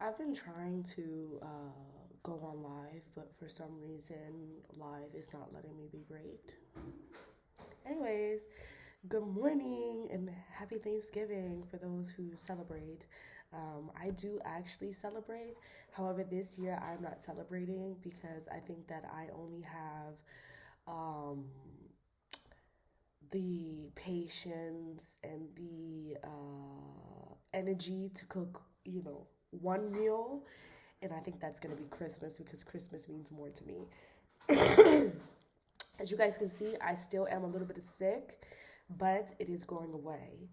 I've been trying to go on live, but for some reason, live is not letting me be great. Anyways, good morning and happy Thanksgiving for those who celebrate. I do actually celebrate. However, this year I'm not celebrating because I think that I only have um, the patience and the energy to cook, one meal. And I think that's going to be Christmas because Christmas means more to me. As you guys can see, I still am a little bit sick, but it is going away.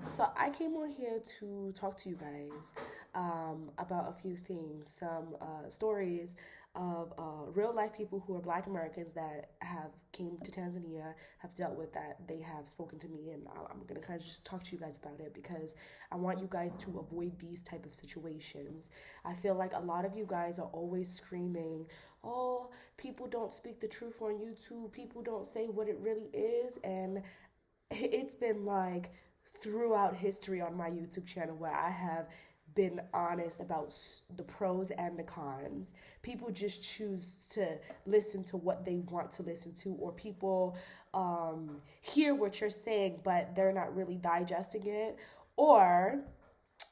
So I came on here to talk to you guys about a few things, some stories of real life people who are Black Americans that have came to Tanzania, have dealt with that. They have spoken to me, and I'm gonna kind of just talk to you guys about it because I want you guys to avoid these type of situations. I feel like a lot of you guys are always screaming, "Oh, people don't speak the truth on YouTube. People don't say what it really is," and it's been like throughout history on my YouTube channel where I have been honest about the pros and the cons. People just choose to listen to what they want to listen to, or people hear what you're saying, but they're not really digesting it, or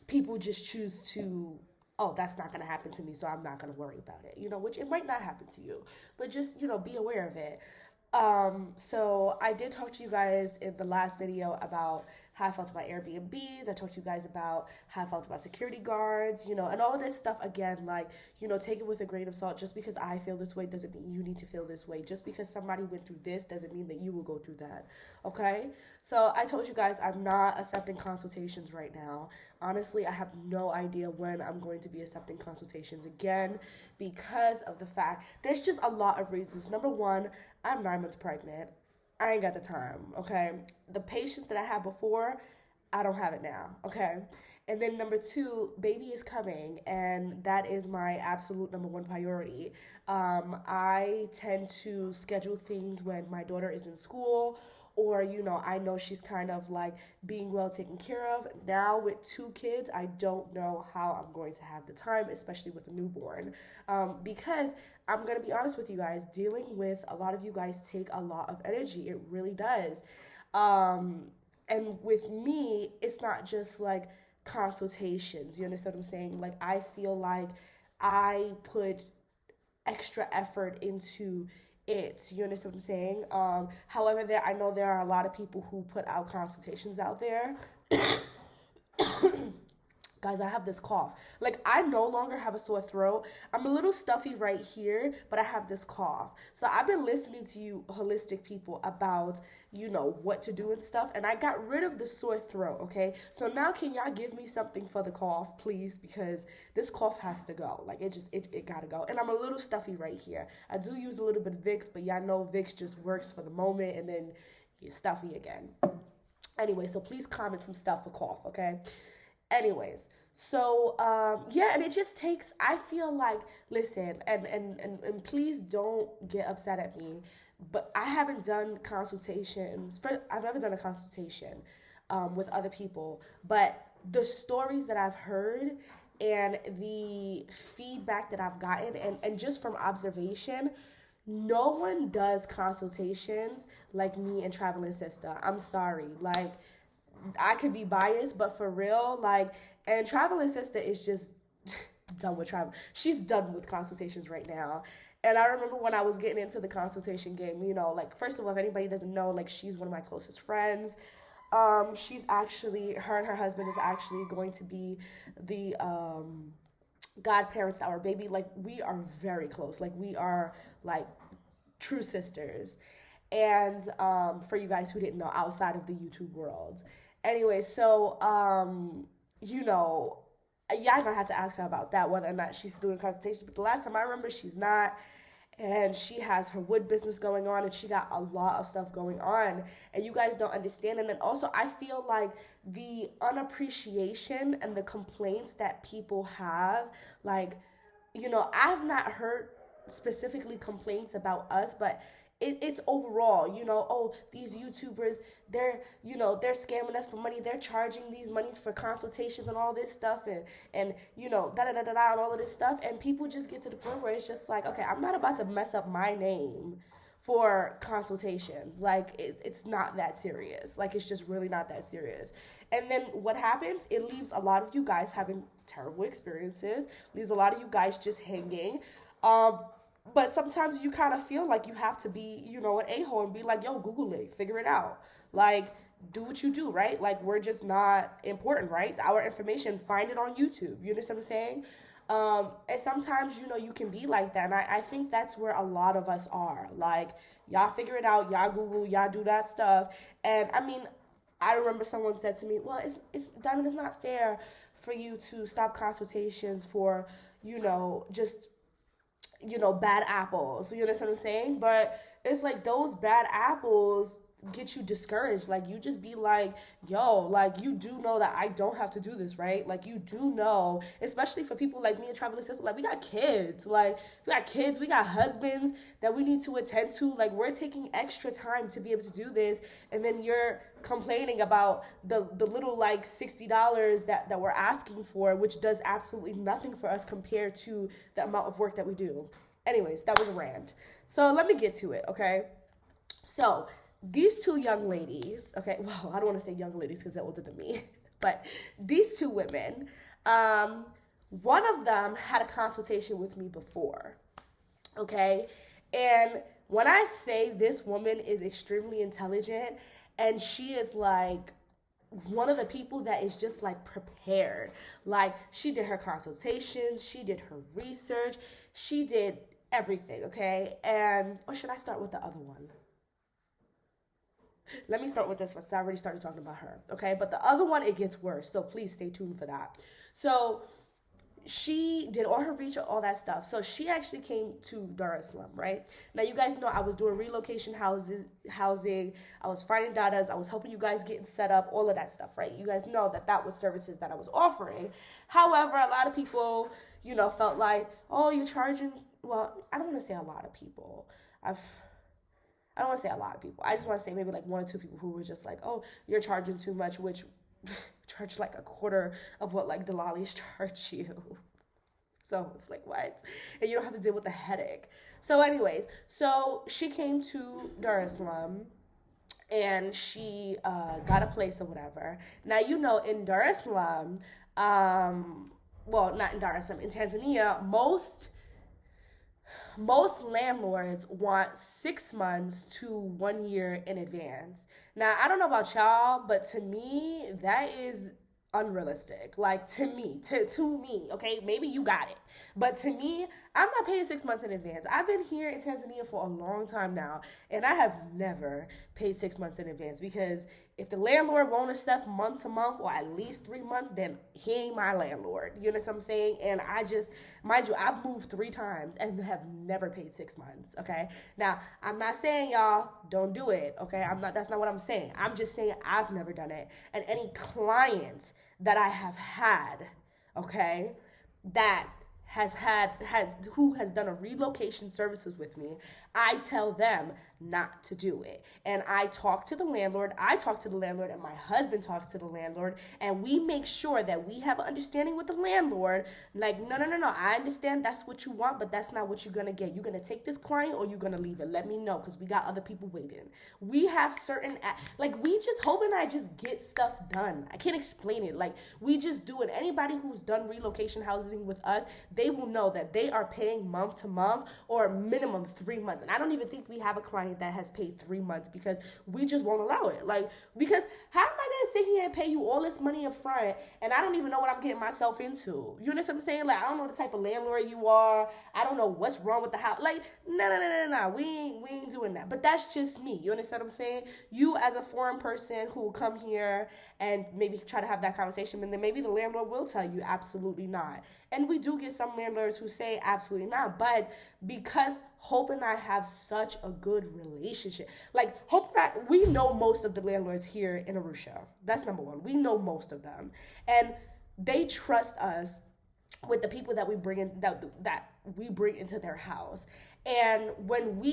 people just choose to, oh, that's not going to happen to me, so I'm not going to worry about it, which it might not happen to you, but just, be aware of it. So I did talk to you guys in the last video about how I felt about Airbnbs. I talked to you guys about how I felt about security guards, and all of this stuff. Again, like, take it with a grain of salt. Just because I feel this way doesn't mean you need to feel this way. Just because somebody went through this doesn't mean that you will go through that. Okay? So I told you guys I'm not accepting consultations right now. Honestly, I have no idea when I'm going to be accepting consultations again because of the fact there's just a lot of reasons. Number one, I'm 9 months pregnant. I ain't got the time, okay? The patience that I had before, I don't have it now, okay? And then number two, baby is coming, and that is my absolute number one priority. I tend to schedule things when my daughter is in school, or I know she's kind of like being well taken care of. Now with two kids, I don't know how I'm going to have the time, especially with a newborn, because I'm gonna be honest with you guys, dealing with a lot of you guys take a lot of energy. It really does. And with me, it's not just like consultations. You understand what I'm saying? Like, I feel like I put extra effort into it. You understand what I'm saying? However, I know there are a lot of people who put out consultations out there. Guys, I have this cough. Like, I no longer have a sore throat. I'm a little stuffy right here, but I have this cough. So I've been listening to you holistic people about, what to do and stuff, and I got rid of the sore throat, okay? So now can y'all give me something for the cough, please? Because this cough has to go. Like, it gotta go. And I'm a little stuffy right here. I do use a little bit of Vicks, but y'all know Vicks just works for the moment, and then you're stuffy again. Anyway, so please comment some stuff for cough, okay? Anyways, so yeah, and it just takes, I feel like, listen, and please don't get upset at me, but I haven't done consultations I've never done a consultation with other people, but the stories that I've heard and the feedback that I've gotten, and just from observation, no one does consultations like me and Traveling Sister. I'm sorry. Like, I could be biased, but for real, like, and Traveling Sister is just done with travel. She's done with consultations right now. And I remember when I was getting into the consultation game, like, first of all, if anybody doesn't know, like, she's one of my closest friends. She's actually, her and her husband is actually going to be the godparents to our baby. Like, we are very close. Like, we are, like, true sisters. And for you guys who didn't know, outside of the YouTube world. Anyway, so, y'all gonna have to ask her about that, whether or not she's doing consultations. But the last time I remember, she's not. And she has her wood business going on, and she got a lot of stuff going on. And you guys don't understand. And then also, I feel like the unappreciation and the complaints that people have, like, I've not heard specifically complaints about us, but it's overall, oh, these YouTubers, they're scamming us for money. They're charging these monies for consultations and all this stuff, and da da da da da and all of this stuff. And people just get to the point where it's just like, okay, I'm not about to mess up my name for consultations. Like, it's not that serious. Like, it's just really not that serious. And then what happens? It leaves a lot of you guys having terrible experiences, leaves a lot of you guys just hanging. But sometimes you kind of feel like you have to be, an a-hole and be like, yo, Google it, figure it out. Like, do what you do, right? Like, we're just not important, right? Our information, find it on YouTube. You understand what I'm saying? And sometimes, you can be like that. And I think that's where a lot of us are. Like, y'all figure it out, y'all Google, y'all do that stuff. And I mean, I remember someone said to me, well, it's Diamond, it's not fair for you to stop consultations for, just bad apples. You understand what I'm saying? But it's like those bad apples get you discouraged. Like, you just be like, yo, like, you do know that I don't have to do this, right? Like, you do know, especially for people like me and Travel Assistant, like, we got kids, we got husbands that we need to attend to. Like, we're taking extra time to be able to do this, and then you're complaining about the little like $60 that we're asking for, which does absolutely nothing for us compared to the amount of work that we do. Anyways, that was a rant. So let me get to it, okay? So these two young ladies, okay, well, I don't want to say young ladies because they're older than me, but these two women, one of them had a consultation with me before, okay? And when I say this woman is extremely intelligent, and she is like one of the people that is just like prepared. Like, she did her consultations, she did her research, she did everything, okay? And, or should I start with the other one? Let me start with this one. So I already started talking about her, okay? But the other one, it gets worse. So please stay tuned for that. So she did all her research, all that stuff. So she actually came to Dar es Salaam, right? Now, you guys know I was doing relocation housing. I was finding datas. I was helping you guys get set up, all of that stuff, right? You guys know that was services that I was offering. However, a lot of people, felt like, oh, you're charging. Well, I don't want to say a lot of people. I don't want to say a lot of people. I just want to say maybe like one or two people who were just like, oh, you're charging too much, which charge like a quarter of what like Delalis charge you. So it's like, what? And you don't have to deal with the headache. So anyways, so she came to Dar es Salaam and she got a place or whatever. Now, in Dar es Salaam, well, not in Dar es Salaam, in Tanzania, most landlords want 6 months to 1 year in advance. Now, I don't know about y'all, but to me, that is unrealistic. Like, to me, okay? Maybe you got it. But to me, I'm not paying 6 months in advance. I've been here in Tanzania for a long time now, and I have never paid 6 months in advance, because if the landlord won't stuff month to month or at least 3 months, then he ain't my landlord. You know what I'm saying? And I just, mind you, I've moved 3 times and have never paid 6 months, okay? Now, I'm not saying y'all don't do it, okay? That's not what I'm saying. I'm just saying I've never done it. And any client that I have had, okay, that who has done a relocation services with me, I tell them not to do it. And I talk to the landlord, and my husband talks to the landlord, and we make sure that we have an understanding with the landlord. Like, no, I understand that's what you want, but that's not what you're gonna get. You're gonna take this client or you're gonna leave it. Let me know, because we got other people waiting. We have certain, Hope and I just get stuff done. I can't explain it. Like, we just do it. Anybody who's done relocation housing with us, they will know that they are paying month to month or minimum 3 months. And I don't even think we have a client that has paid 3 months, because we just won't allow it. Like, because how am I gonna sit here and pay you all this money up front and I don't even know what I'm getting myself into? You know what I'm saying? Like, I don't know the type of landlord you are. I don't know what's wrong with the house. Like, no. We ain't doing that. But that's just me. You understand what I'm saying? You, as a foreign person who will come here and maybe try to have that conversation, and then maybe the landlord will tell you absolutely not. And we do get some landlords who say absolutely not. But because Hope and I have such a good relationship, like, Hope and I, we know most of the landlords here in Arusha. That's number one. We know most of them. And they trust us with the people that we bring in, that we bring into their house. And when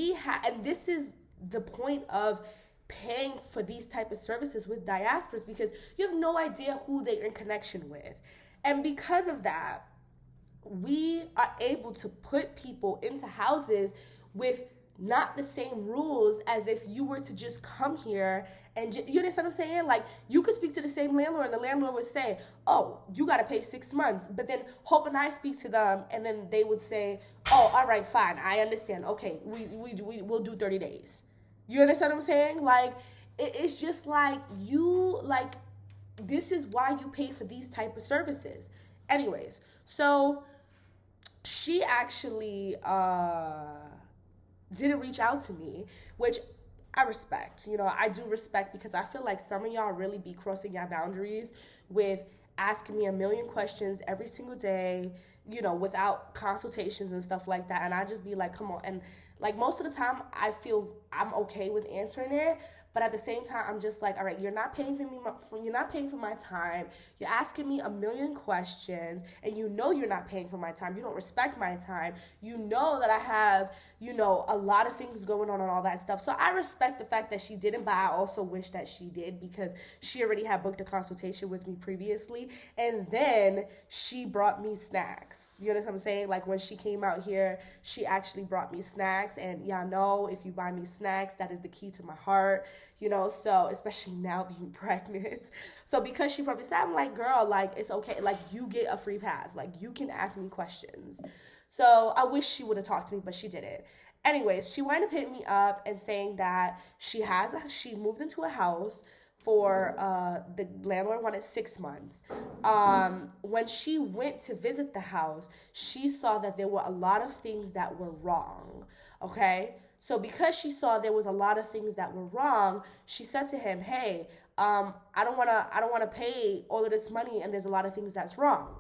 and this is the point of paying for these type of services with diasporas, because you have no idea who they're in connection with. And because of that, we are able to put people into houses with not the same rules as if you were to just come here and you understand what I'm saying? Like, you could speak to the same landlord and the landlord would say, oh, you got to pay 6 months. But then Hope and I speak to them and then they would say, oh, all right, fine, I understand. Okay, we'll do 30 days. You understand what I'm saying? Like, it's just like this is why you pay for these type of services. Anyways, so she actually didn't reach out to me, which I respect. I do respect, because I feel like some of y'all really be crossing your boundaries with asking me a million questions every single day, without consultations and stuff like that. And I just be like, come on. And like, most of the time I feel I'm okay with answering it. But at the same time, I'm just like, all right, you're not paying for me. You're not paying for my time. You're asking me a million questions, and you're not paying for my time. You don't respect my time. You know that I have, a lot of things going on and all that stuff. So I respect the fact that she didn't, but I also wish that she did, because she already had booked a consultation with me previously, and then she brought me snacks. You understand what I'm saying? Like, when she came out here, she actually brought me snacks, and y'all know, if you buy me snacks, that is the key to my heart. So especially now being pregnant. So because she probably said, I'm like, girl, like, it's okay. Like, you get a free pass. Like, you can ask me questions. So I wish she would have talked to me, but she didn't. Anyways, she wound up hitting me up and saying that she moved into a house for the landlord wanted 6 months. When she went to visit the house, she saw that there were a lot of things that were wrong. Okay? So because she saw there was a lot of things that were wrong, she said to him, hey, I don't want to pay all of this money, and there's a lot of things that's wrong.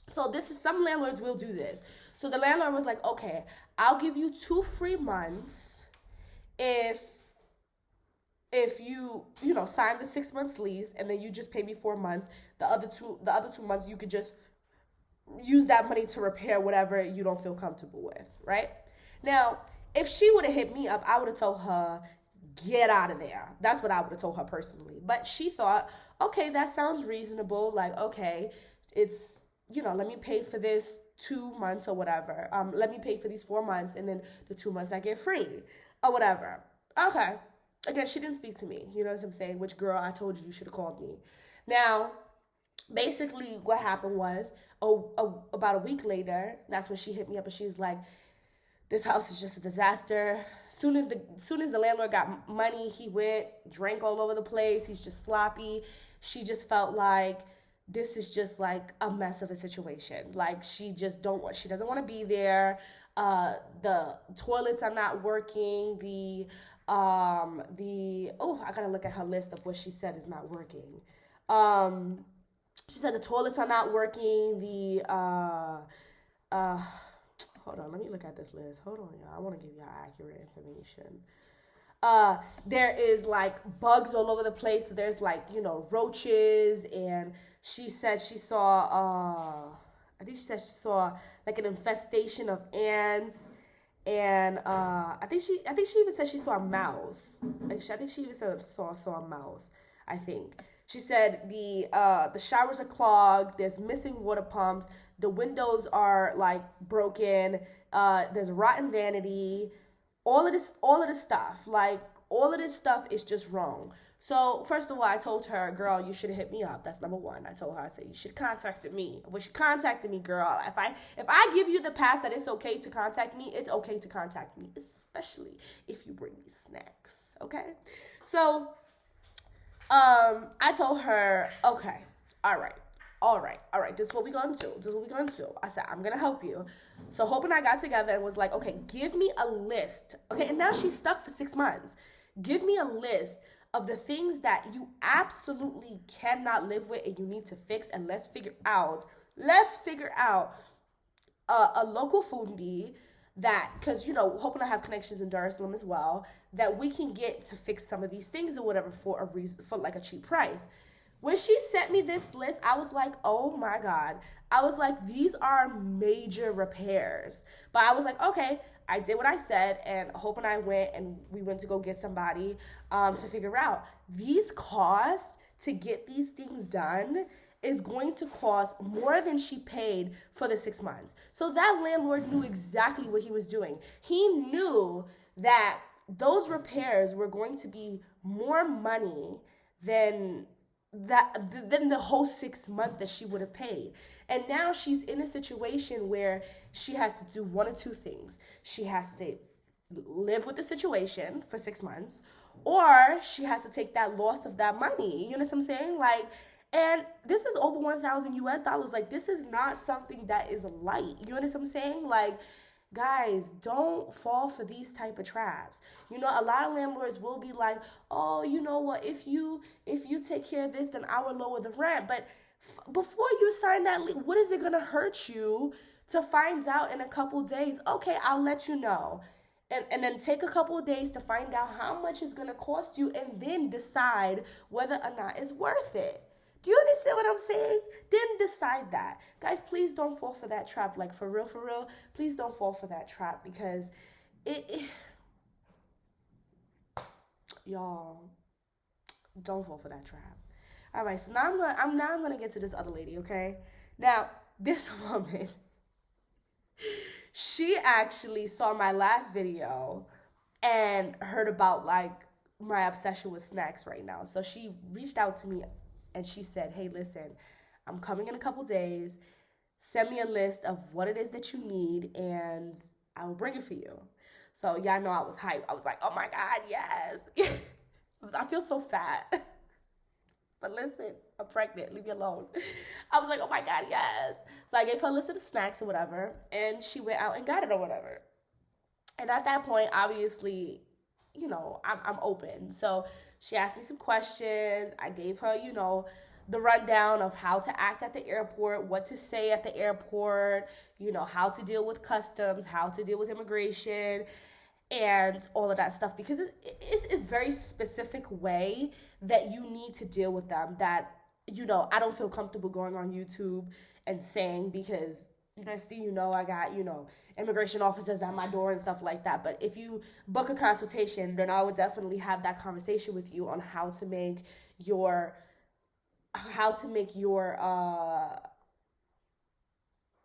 So some landlords will do this. So the landlord was like, okay, I'll give you 2 free months if you sign the 6 months lease, and then you just pay me 4 months. The other two months you could just use that money to repair whatever you don't feel comfortable with, right? Now, if she would have hit me up, I would have told her, get out of there. That's what I would have told her personally. But she thought, okay, that sounds reasonable. Like, okay, it's, let me pay for this 2 months or whatever. Let me pay for these 4 months, and then the 2 months I get free or whatever. Okay. Again, she didn't speak to me. You know what I'm saying? Which, girl, I told you should have called me. Now, basically what happened was, about a week later, that's when she hit me up, and she was like, this house is just a disaster. Soon as the landlord got money, he went, drank all over the place. He's just sloppy. She just felt like this is just like a mess of a situation. Like, she doesn't want to be there. The toilets are not working. I gotta look at her list of what she said is not working. She said the toilets are not working. Hold on, let me look at this list. Hold on, y'all. I want to give y'all accurate information. There is like bugs all over the place. There's like, roaches, and she said she saw like an infestation of ants, and I think she even said she saw a mouse. I think she even said saw a mouse. I think she said the showers are clogged. There's missing water pumps. The windows are like broken. There's rotten vanity. All of this stuff. Like, all of this stuff is just wrong. So first of all, I told her, girl, you should have hit me up. That's number one. I told her, I said, you should have contacted me. Well, she contacted me, girl. If I give you the pass that it's okay to contact me, it's okay to contact me, especially if you bring me snacks. Okay? So I told her, okay, all right, this is what we're going to do. I said, I'm going to help you. So Hope and I got together and was like, okay, give me a list. Okay, and now she's stuck for 6 months. Give me a list of the things that you absolutely cannot live with and you need to fix, and let's figure out a local foodie that, because, Hope and I have connections in Dar es Salaam as well, that we can get to fix some of these things or whatever for like a cheap price. When she sent me this list, I was like, oh my God. I was like, these are major repairs. But I was like, okay, I did what I said, and Hope and I went and we went to go get somebody to figure out these costs to get these things done is going to cost more than she paid for the 6 months. So that landlord knew exactly what he was doing. He knew that those repairs were going to be more money than than the whole 6 months that she would have paid. And now she's in a situation where she has to do one of two things. She has to live with the situation for 6 months, or she has to take that loss of that money. You know what I'm saying? Like, and this is over 1,000 US dollars. Like, this is not something that is light. You know what I'm saying? Like, guys, don't fall for these type of traps. You know, a lot of landlords will be like, oh, you know what, if you take care of this, then I will lower the rent. But before you sign that lease, what is it gonna hurt you to find out in a couple days? Okay, I'll let you know. And then take a couple of days to find out how much it's gonna cost you, and then decide whether or not it's worth it. Do you understand what I'm saying? Then decide that. Guys, please don't fall for that trap. Like, for real, please don't fall for that trap, because y'all, don't fall for that trap. All right, so now I'm gonna get to this other lady, okay? Now, this woman, she actually saw my last video and heard about, like, my obsession with snacks right now. So she reached out to me and she said, hey, listen, I'm coming in a couple days. Send me a list of what it is that you need, and I will bring it for you. So y'all know I was hyped. I was like, oh my God, yes. I feel so fat. But listen, I'm pregnant. Leave me alone. I was like, oh my God, yes. So I gave her a list of the snacks or whatever, and she went out and got it or whatever. And at that point, obviously, you know, I'm open. So she asked me some questions. I gave her, you know, the rundown of how to act at the airport, what to say at the airport, you know, how to deal with customs, how to deal with immigration, and all of that stuff, because it's a very specific way that you need to deal with them that, you know, I don't feel comfortable going on YouTube and saying, because next thing you know, I got, you know, immigration officers at my door and stuff like that. But if you book a consultation, then I would definitely have that conversation with you on how to make your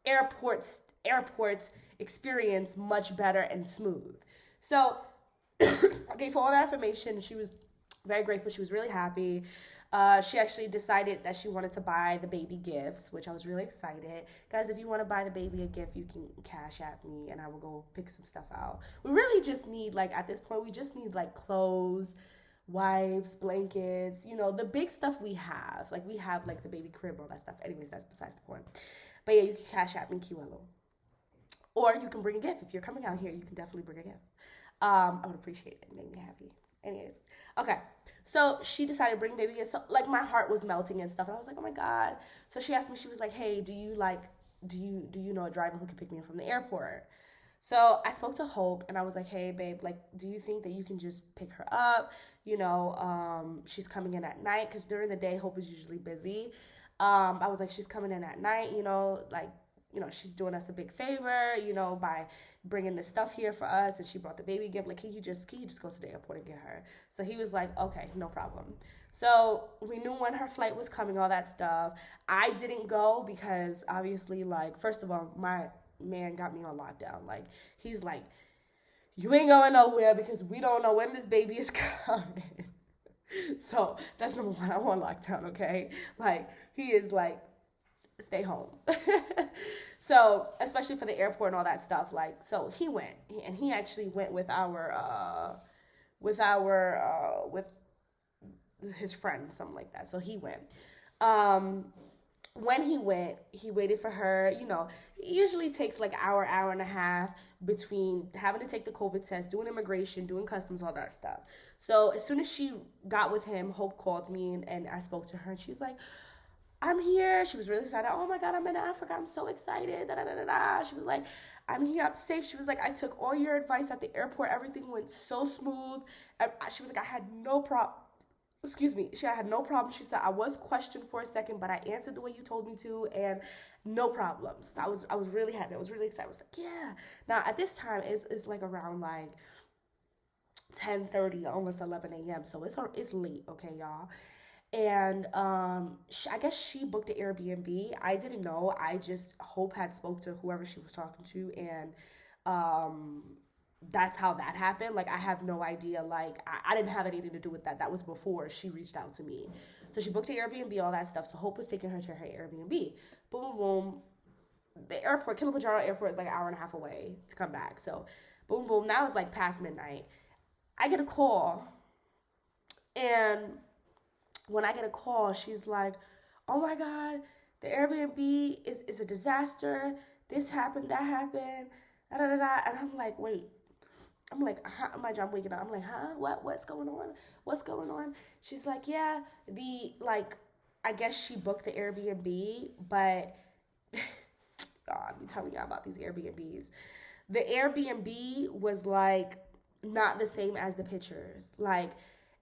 airport experience much better and smooth. So I gave her all that information, and she was very grateful. She was really happy. She actually decided that she wanted to buy the baby gifts, which I was really excited. Guys, if you want to buy the baby a gift, you can cash at me and I will go pick some stuff out. We really just need, like, at this point, we just need, like, clothes, wipes, blankets, you know, the big stuff we have. Like, we have, like, the baby crib, all that stuff. Anyways, that's besides the point. But yeah, you can cash at me, Kiwelo. Or you can bring a gift. If you're coming out here, you can definitely bring a gift. I would appreciate it. It made me happy. Anyways, okay. So she decided to bring baby gifts. So, like, my heart was melting and stuff. And I was like, oh my God. So she asked me, she was like, hey, do you know a driver who can pick me up from the airport? So I spoke to Hope and I was like, hey, babe, like, do you think that you can just pick her up? You know, she's coming in at night, because during the day, Hope is usually busy. I was like, she's coming in at night, you know, like, you know, she's doing us a big favor, you know, by bringing this stuff here for us. And she brought the baby gift. Like, can you just go to the airport and get her? So he was like, okay, no problem. So we knew when her flight was coming, all that stuff. I didn't go because obviously, like, first of all, my man got me on lockdown. Like, he's like, you ain't going nowhere because we don't know when this baby is coming. So that's number one. I'm on lockdown, okay? Like, he is like, stay home. So, especially for the airport and all that stuff, like, so he went, and he actually went with his friend, something like that. So he went. When he went, he waited for her. You know, it usually takes like hour and a half between having to take the COVID test, doing immigration, doing customs, all that stuff. So as soon as she got with him, Hope called me, and I spoke to her, and she's like, I'm here. She was really excited. Oh my God, I'm in Africa. I'm so excited. Da, da, da, da, da. She was like, I'm here. I'm safe. She was like, I took all your advice at the airport. Everything went so smooth. She was like, I had no problem. excuse me, she had no problem. She said, I was questioned for a second, but I answered the way you told me to, and no problems. I was really happy. I was really excited. I was like, yeah. Now at this time it's like around like 10:30, almost 11 a.m. So it's late, okay, y'all. And I guess she booked the Airbnb. I didn't know. I just Hope had spoke to whoever she was talking to, and um that's how that happened. Like I have no idea. Like I didn't have anything to do with that. That was before she reached out to me. So she booked the Airbnb, all that stuff. So Hope was taking her to her Airbnb. Boom, boom, boom. The airport, Kilimanjaro Airport, is like an hour and a half away to come back. So boom, boom. Now it's like past midnight. I get a call, and when I get a call, she's like, "Oh my God, the Airbnb is a disaster. This happened, that happened, da da da da." And I'm like, "Wait." I'm like, huh? My job waking up. I'm like, "Huh? What's going on? What's going on?" She's like, "Yeah, the like, I guess she booked the Airbnb, but I'll be telling you about these Airbnbs. The Airbnb was like not the same as the pictures. Like,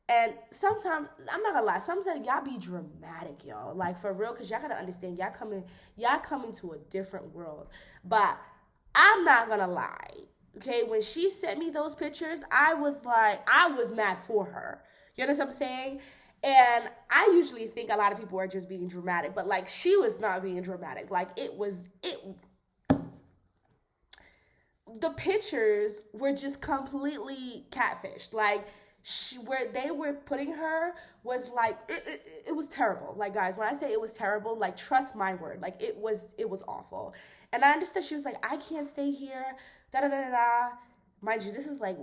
and sometimes I'm not gonna lie, sometimes y'all be dramatic, y'all. Like for real, cause y'all gotta understand y'all coming to a different world. But I'm not gonna lie. Okay, when she sent me those pictures, I was like, I was mad for her. You understand what I'm saying? And I usually think a lot of people are just being dramatic, but like she was not being dramatic. Like the pictures were just completely catfished. Like where they were putting her was like it was terrible. Like guys, when I say it was terrible, like trust my word, like it was awful. And I understood. She was like, I can't stay here, da da da da da. Mind you, this is like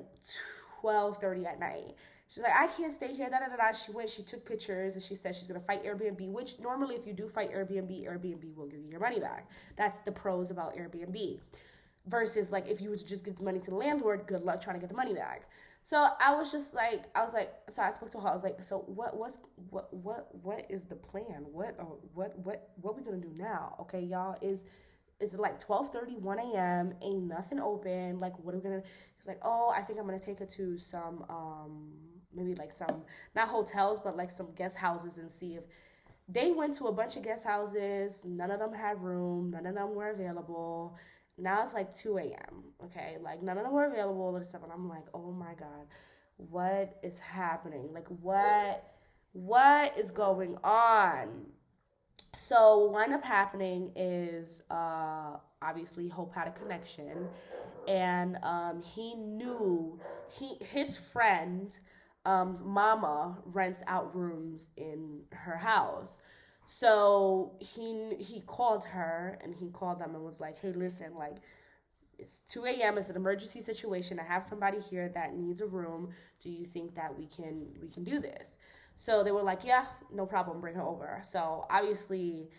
12:30 at night. She's like, I can't stay here, da da da da. She went, she took pictures, and she said she's gonna fight Airbnb, which normally if you do fight Airbnb will give you your money back. That's the pros about Airbnb. Versus like if you were to just give the money to the landlord, good luck trying to get the money back. So I was so I spoke to her. I was like, so what is the plan? What we gonna do now? Okay, y'all, is it like 12:30, 1 a.m. Ain't nothing open. Like, what are we gonna? He's like, oh, I think I'm gonna take her to some maybe like some, not hotels, but like some guest houses, and see if they went to a bunch of guest houses. None of them had room. None of them were available. Now it's like 2 a.m. Okay, like none of them were available and stuff, and I'm like, oh my God, what is happening? Like what is going on? So what wound up happening is obviously Hope had a connection, and he knew his friend mama rents out rooms in her house. So he called her, and he called them and was like, hey, listen, like it's 2 a.m. It's an emergency situation. I have somebody here that needs a room. Do you think that we can do this? So they were like, yeah, no problem, bring her over. So obviously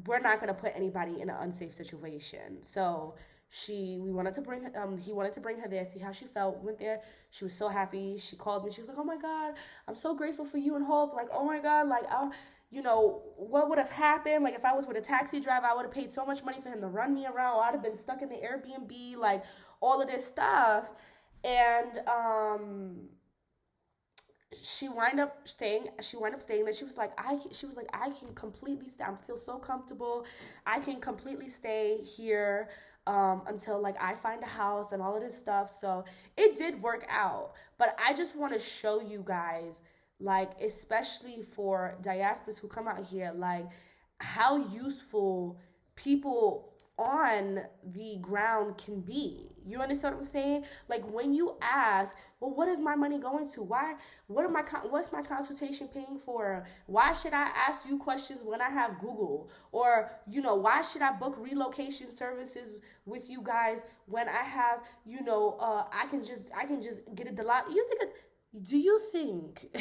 we're not gonna put anybody in an unsafe situation. So we wanted to bring he wanted to bring her there, see how she felt. Went there, she was so happy. She called me, she was like, oh my God, I'm so grateful for you and Hope. Like, oh my God, like what would have happened? Like if I was with a taxi driver, I would have paid so much money for him to run me around, or I'd have been stuck in the Airbnb, like all of this stuff. And she wound up staying there. She was like, I can completely stay. I feel so comfortable. I can completely stay here until like I find a house and all of this stuff. So it did work out. But I just want to show you guys, like, especially for diasporas who come out here, like how useful people on the ground can be. You understand what I'm saying? Like when you ask, well, what is my money going to? What's my consultation paying for? Why should I ask you questions when I have Google? Or, why should I book relocation services with you guys when I have, I can just get a Delali. Do you think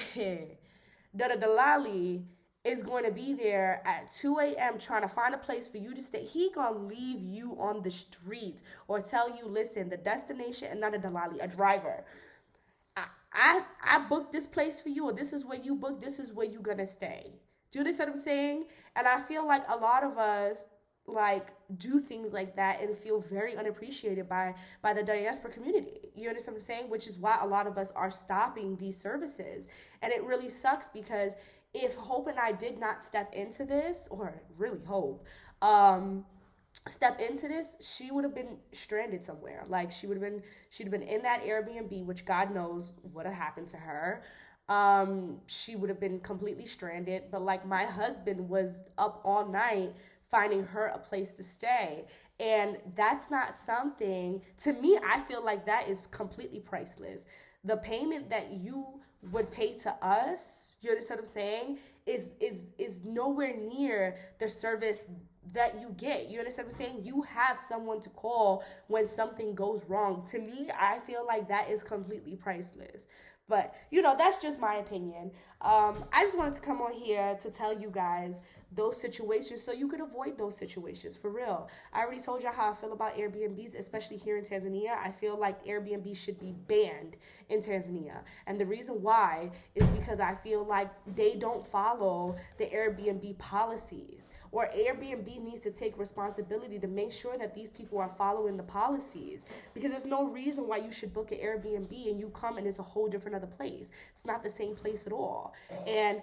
that a Delali is going to be there at 2 a.m. trying to find a place for you to stay? He gonna leave you on the street or tell you, listen, the destination, and not a Delali, a driver. I booked this place for you, or this is where you book, this is where you gonna stay. Do you understand what I'm saying? And I feel like a lot of us, like do things like that and feel very unappreciated by the diaspora community. You understand what I'm saying? Which is why a lot of us are stopping these services. And it really sucks because if Hope and I did not step into this, or really Hope, step into this, she would have been stranded somewhere. Like she'd have been in that Airbnb, which God knows what had happened to her. She would have been completely stranded. But like my husband was up all night finding her a place to stay. And that's not something, to me, I feel like that is completely priceless. The payment that you would pay to us, you understand what I'm saying, is nowhere near the service that you get. You understand what I'm saying? You have someone to call when something goes wrong. To me, I feel like that is completely priceless. But, that's just my opinion. I just wanted to come on here to tell you guys those situations so you could avoid those situations, for real. I already told you how I feel about Airbnbs, especially here in Tanzania. I feel like Airbnb should be banned in Tanzania. And the reason why is because I feel like they don't follow the Airbnb policies, or Airbnb needs to take responsibility to make sure that these people are following the policies, because there's no reason why you should book an Airbnb and you come and it's a whole different other place. It's not the same place at all. And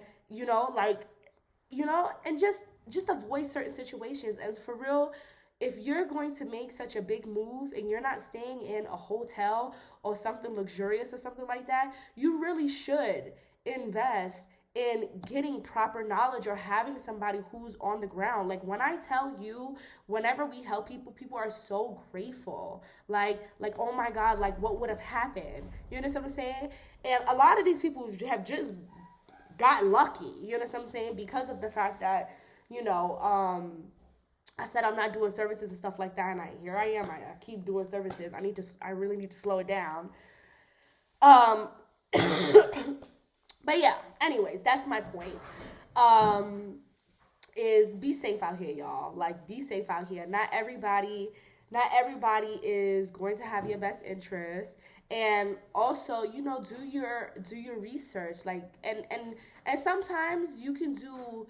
and just avoid certain situations. As for real, if you're going to make such a big move and you're not staying in a hotel or something luxurious or something like that, you really should invest in getting proper knowledge or having somebody who's on the ground. Like when I tell you, whenever we help people, people are so grateful. Like, oh my God, like what would have happened? You understand what I'm saying? And a lot of these people have just got lucky, you understand what I'm saying? Because of the fact that, I said I'm not doing services and stuff like that, and here I am. I keep doing services. I really need to slow it down. But yeah, anyways, that's my point. Is be safe out here, y'all. Like, be safe out here. Not everybody is going to have your best interest. And also, do your research. Like, and sometimes you can do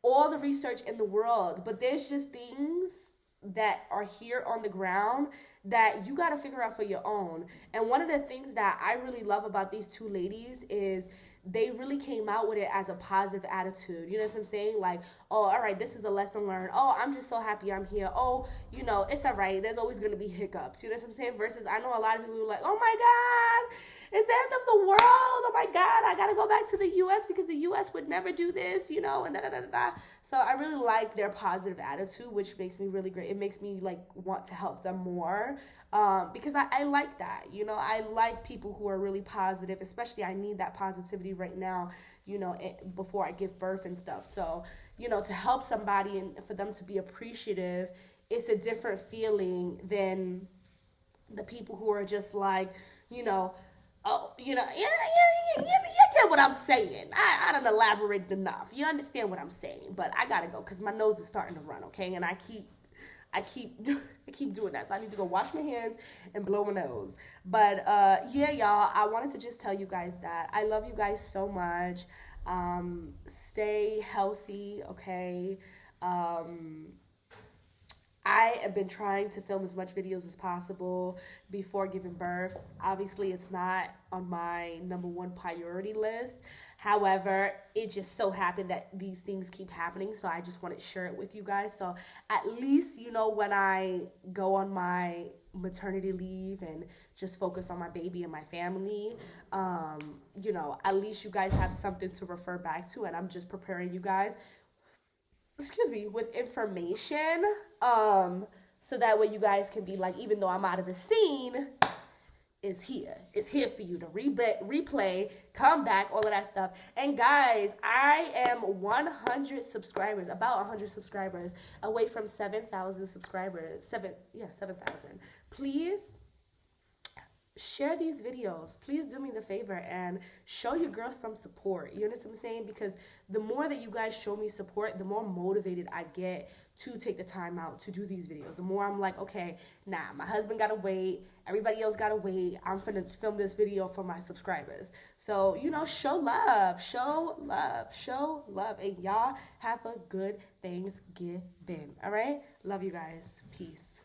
all the research in the world, but there's just things that are here on the ground that you got to figure out for your own. And one of the things that I really love about these two ladies is they really came out with it as a positive attitude. You know what I'm saying? Like, oh, all right, this is a lesson learned. Oh, I'm just so happy I'm here. Oh, it's all right. There's always going to be hiccups. You know what I'm saying? Versus I know a lot of people who are like, oh my God, it's the end of the world. Oh my God, I got to go back to the U.S. because the U.S. would never do this, and da-da-da-da-da. So I really like their positive attitude, which makes me really great. It makes me like want to help them more. Because I like that, I like people who are really positive, especially I need that positivity right now, before I give birth and stuff. So, to help somebody and for them to be appreciative, it's a different feeling than the people who are just like, you get what I'm saying. I don't elaborate enough. You understand what I'm saying, but I gotta go because my nose is starting to run, okay? And I keep doing that. So I need to go wash my hands and blow my nose. But yeah, y'all, I wanted to just tell you guys that I love you guys so much. Stay healthy, okay? I have been trying to film as much videos as possible before giving birth. Obviously, it's not on my number one priority list. However, it just so happened that these things keep happening, so I just want to share it with you guys. So at least, when I go on my maternity leave and just focus on my baby and my family, at least you guys have something to refer back to, and I'm just preparing you guys, with information, so that way you guys can be like, even though I'm out of the scene, it's here for you to replay, come back, all of that stuff. And guys, I am 100 subscribers, about 100 subscribers away from 7,000 subscribers. 7,000. Please share these videos. Please do me the favor and show your girls some support. You understand what I'm saying? Because the more that you guys show me support, the more motivated I get to take the time out to do these videos. The more I'm like, okay, nah, my husband gotta wait, everybody else gotta wait. I'm finna film this video for my subscribers. So, show love, show love, show love. And y'all have a good Thanksgiving. All right? Love you guys. Peace.